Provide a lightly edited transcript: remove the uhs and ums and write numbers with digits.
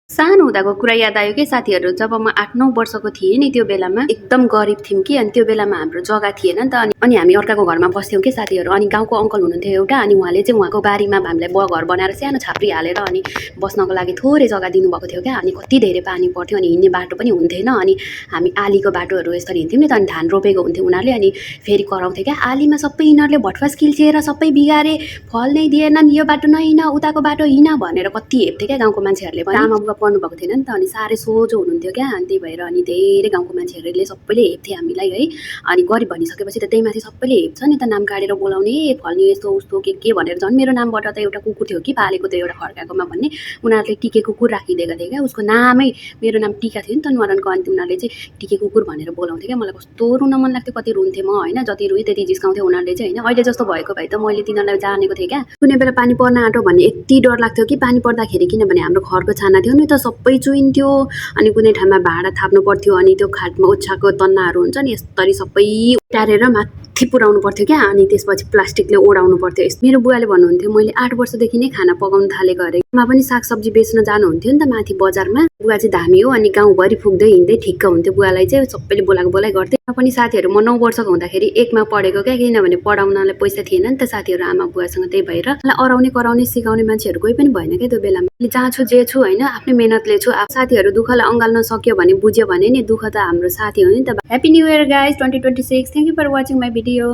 सानो हुँदाको कुरा याद आयो कि साथीहरू, जब म 8-9 वर्षको थिएँ नि, त्यो बेलामा एकदम गरिब थियौँ कि। अनि त्यो बेलामा हाम्रो जग्गा थिएन नि त। अनि हामी अर्काको घरमा बस्थ्यौँ कि साथीहरू। अनि गाउँको अङ्कल हुनुहुन्थ्यो एउटा, अनि उहाँले चाहिँ उहाँको बारीमा हामीलाई घर बनाएर सानो छाप्री हालेर अनि बस्नको लागि थोरै जग्गा दिनुभएको थियो क्या। अनि कति धेरै पानी पर्थ्यो, अनि हिँड्ने बाटो पनि हुन्थेन। अनि हामी आलीको बाटोहरू यसरी हिँड्थ्यौँ नि त। अनि धान रोपेको हुन्थ्यो उनीहरूले, अनि फेरि कराउँथ्यो क्या, आलीमा सबै यिनीहरूले भटपास किल्चेर सबै बिगारे, फल नै दिएनन्, यो बाटो नहिँड, उताको बाटो हिँड भनेर कति हेप्थे क्या गाउँको मान्छेहरूले पनि। आमा बुबा पढ्नु भएको थिएन नि त, अनि साह्रै सोझो हुनुहुन्थ्यो क्या। अनि त्यही भएर अनि धेरै गाउँको मान्छेहरूले सबैले हेप्थे हामीलाई है। अनि गरिब भनिसकेपछि त त्यही माथि सबैले हेप्छ नि त, नाम काटेर बोलाउने, फल्ने यस्तो उस्तो के भनेर। झन् मेरो नामबाट त एउटा कुकुर थियो कि पालेको, त्यो एउटा खड्काकोमा भन्ने, उनीहरूले टिके कुकुर राखिदिएको थियो क्या। उसको नामै मेरो नाम टिका थियो नि त नुहारनको। अनि उनीहरूले चाहिँ टिके कुकुर भनेर बोलाउँथ्यो क्या। मलाई कस्तो रुन मन लाग्थ्यो, कति रुन्थेँ म होइन। जति रुएँ त्यति जिस्काउँथ्यो उनीहरूले चाहिँ होइन। अहिले जस्तो भएको भए त मैले तिनीहरूलाई जानेको थिएँ क्या। कुनै बेला पानी पर्न आँटो भन्ने यति डर लाग्थ्यो कि पानी पर्दाखेरि, किनभने हाम्रो घरको छाना थियो नि त, सबै चुइन्थ्यो। अनि कुनै ठाउँमा भाँडा थाप्नु पर्थ्यो, अनि त्यो खाटमा ओछ्याएको तन्नाहरू हुन्छ नि, यसरी सबै टारेर माथि पुऱ्याउनु पर्थ्यो क्या। अनि त्यसपछि प्लास्टिकले ओढाउनु पर्थ्यो। मेरो बुवाले भन्नुहुन्थ्यो, मैले 8 वर्षदेखि नै खाना पकाउनु थालेको अरे। मा पनि सागसब्जी बेच्न जानुहुन्थ्यो नि त माथि बजारमा। बुवा चाहिँ धामी हो, अनि गाउँभरि फुक्दै हिँड्दै ठिक्क हुन्थ्यो। बुवालाई चाहिँ सबैले बोलाएको बोलाइ गर्थे। पनि साथीहरू, म 9 वर्षको हुँदाखेरि 1मा पढेको क्या, किनभने पढाउनलाई पैसा थिएन नि त साथीहरू आमा बुवासँग। त्यही भएर मलाई अराउने कराउने सिकाउने मान्छेहरू कोही पनि भएन क्या त्यो बेलामा। जहाँ छु जे छु होइन, आफ्नै मेहनतले छु। साथीहरू दुःखलाई अँगाल्न सक्यो भने, बुझ्यो भने नि, दुःख त हाम्रो साथी हो नि त। Happy new year guys 2026। Thank you for watching my video.